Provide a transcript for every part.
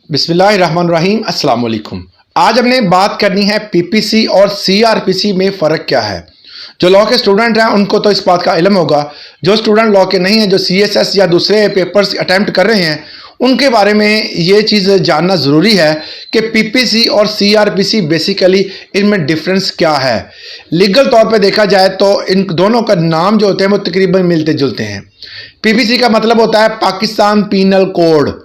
बिस्मिल्लाहिर्रहमानिर्रहीम अस्सलाम वालेकुम। आज हमने बात करनी है पीपीसी और सीआरपीसी में फ़र्क क्या है। जो लॉ के स्टूडेंट हैं उनको तो इस बात का इल्म होगा, जो स्टूडेंट लॉ के नहीं हैं, जो सीएसएस या दूसरे पेपर्स अटैम्प्ट कर रहे हैं, उनके बारे में ये चीज़ जानना ज़रूरी है कि पीपीसी और सीआरपीसी बेसिकली इनमें डिफरेंस क्या है। लीगल तौर पे देखा जाए तो इन दोनों का नाम जो होते हैं वो तकरीबन मिलते जुलते हैं। पीपीसी का मतलब होता है पाकिस्तान पीनल कोड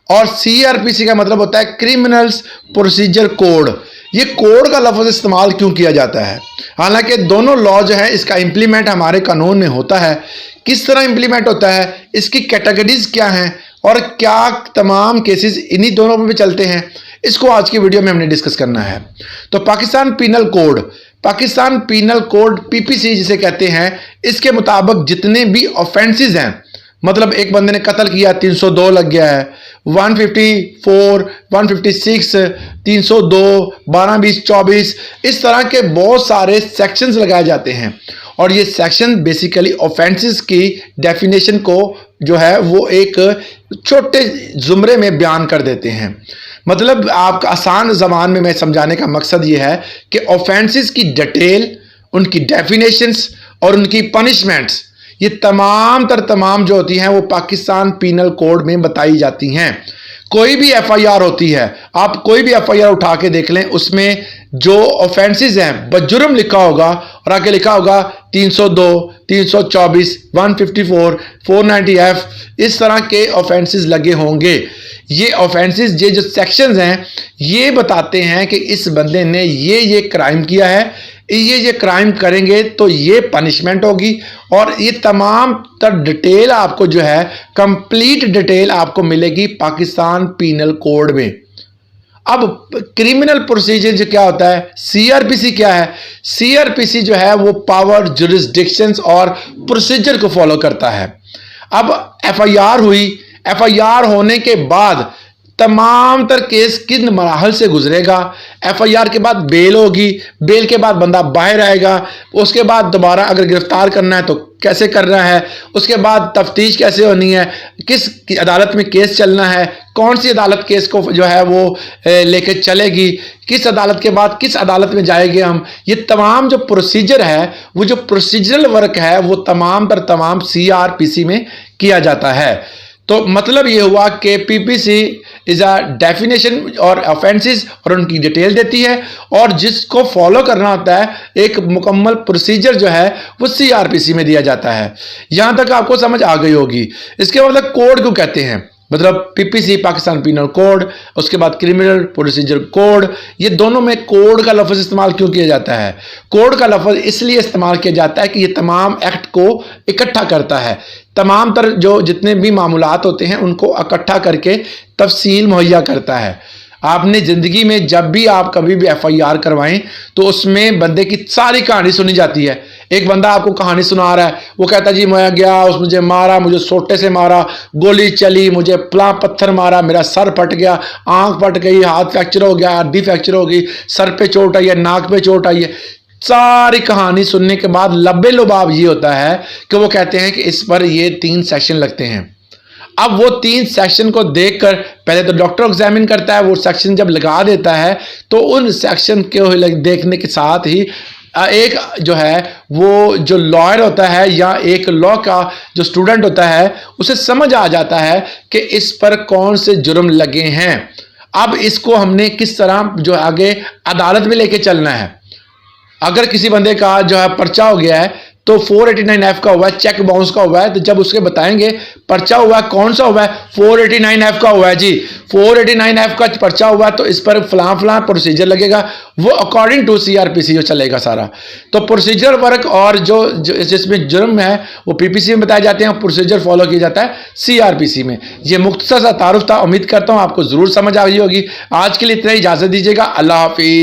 और सीआरपीसी का मतलब होता है क्रिमिनल्स प्रोसीजर कोड। ये कोड का लफ्ज़ इस्तेमाल क्यों किया जाता है? हालांकि दोनों लॉ जो है इसका इम्प्लीमेंट हमारे कानून में होता है। किस तरह इम्प्लीमेंट होता है, इसकी कैटेगरीज क्या हैं और क्या तमाम केसेस इन्हीं दोनों में भी चलते हैं, इसको आज की वीडियो में हमने डिस्कस करना है। तो पाकिस्तान पीनल कोड पीपीसी जिसे कहते हैं, इसके मुताबिक जितने भी ऑफेंसेस हैं, मतलब एक बंदे ने कत्ल किया 302 लग गया है, 154, 156, 302, 12, 20, 24, इस तरह के बहुत सारे सेक्शंस लगाए जाते हैं। और ये सेक्शन बेसिकली ऑफेंसेस की डेफिनेशन को जो है वो एक छोटे जुमरे में बयान कर देते हैं। मतलब आपका आसान ज़बान में मैं समझाने का मकसद ये है कि ऑफेंसेस की डिटेल, उनकी डेफिनेशंस और उनकी पनिशमेंट्स, ये तमाम जो होती हैं वो पाकिस्तान पीनल कोड में बताई जाती हैं। कोई भी एफआईआर होती है, आप कोई भी एफआईआर उठा के देख लें, उसमें जो ऑफेंसेस हैं बजुर्म लिखा होगा और आगे लिखा होगा 302, 324, 154, 490F, इस तरह के ऑफेंसेस लगे होंगे। ये ऑफेंसेस, ये जो सेक्शंस हैं, ये बताते हैं कि इस बंदे ने ये क्राइम किया है, ये क्राइम करेंगे तो ये पनिशमेंट होगी। और ये तमाम तर डिटेल आपको जो है, कंप्लीट डिटेल आपको मिलेगी पाकिस्तान पीनल कोड में। अब क्रिमिनल प्रोसीजर क्या होता है, सीआरपीसी क्या है? सीआरपीसी जो है वो पावर, जुरिस्डिक्शंस और प्रोसीजर को फॉलो करता है। अब एफआईआर हुई, एफआईआर होने के बाद तमाम तर केस किन मराहल से गुजरेगा। एफआईआर के बाद बेल होगी, बेल के बाद बंदा बाहर आएगा, उसके बाद दोबारा अगर गिरफ्तार करना है तो कैसे करना है, उसके बाद तफ्तीश कैसे होनी है, किस अदालत में केस चलना है, कौन सी अदालत केस को जो है वो लेके चलेगी, किस अदालत के बाद किस अदालत में जाएंगे हम, ये तमाम जो प्रोसीजर है, वो जो प्रोसीजरल वर्क है, वो तमाम सीआरपीसी में किया जाता है। तो मतलब ये हुआ कि पीपीसी इज अ डेफिनेशन और ऑफेंसेस और उनकी डिटेल देती है, और जिसको फॉलो करना होता है एक मुकम्मल प्रोसीजर जो है वो सीआरपीसी में दिया जाता है। यहां तक आपको समझ आ गई होगी। इसके मतलब कोड क्यों कहते हैं, मतलब पीपीसी पाकिस्तान पीनल कोड, उसके बाद क्रिमिनल प्रोसीजर कोड, ये दोनों में कोड का लफ्ज़ इस्तेमाल क्यों किया जाता है? कोड का लफ्ज़ इसलिए इस्तेमाल किया जाता है कि ये तमाम एक्ट को इकट्ठा करता है, तमाम तर जो जितने भी मामूलात होते हैं उनको इकट्ठा करके तफसील मुहैया करता है। आपने ज़िंदगी में जब भी आप कभी भी एफआईआर करवाएं तो उसमें बंदे की सारी कहानी सुनी जाती है। एक बंदा आपको कहानी सुना रहा है, वो कहता है जी मैं गया, उस मुझे मारा, मुझे सोटे से मारा, गोली चली, मुझे फला पत्थर मारा, मेरा सर फट गया, आंख फट गई, हाथ फ्रैक्चर हो गया, हड्डी फ्रैक्चर हो गई, सर पे चोट आई है, नाक पे चोट आई है। सारी कहानी सुनने के बाद लब्बे लुबाब ये होता है कि वो कहते हैं कि इस पर ये 3 सेक्शन लगते हैं। अब वो 3 सेक्शन को देखकर पहले तो डॉक्टर एग्जामिन करता है, वो सेक्शन जब लगा देता है तो उन सेक्शन को देखने के साथ ही एक जो है वो जो लॉयर होता है या एक लॉ का जो स्टूडेंट होता है, उसे समझ आ जाता है कि इस पर कौन से जुर्म लगे हैं। अब इसको हमने किस तरह जो आगे अदालत में लेके चलना है। अगर किसी बंदे का जो है पर्चा हो गया है तो 489F का हुआ है, चेक बाउंस का हुआ है, तो जब उसके बताएंगे पर्चा हुआ है, कौन सा हुआ है, 489F का हुआ है जी, 489F का पर्चा हुआ है, तो इस पर फलां प्रोसीजर लगेगा, वो अकॉर्डिंग टू सीआरपीसी जो चलेगा सारा। तो प्रोसीजर वर्क और जो जिसमें जुर्म है वो पीपीसी में बताए जाते हैं, प्रोसीजर फॉलो किया जाता है सीआरपीसी में। ये मुख्तसर सा तारुफ था, उम्मीद करता हूँ आपको जरूर समझ आ गई होगी। आज के लिए इतना ही, इजाजत दीजिएगा, अल्लाह हाफिज।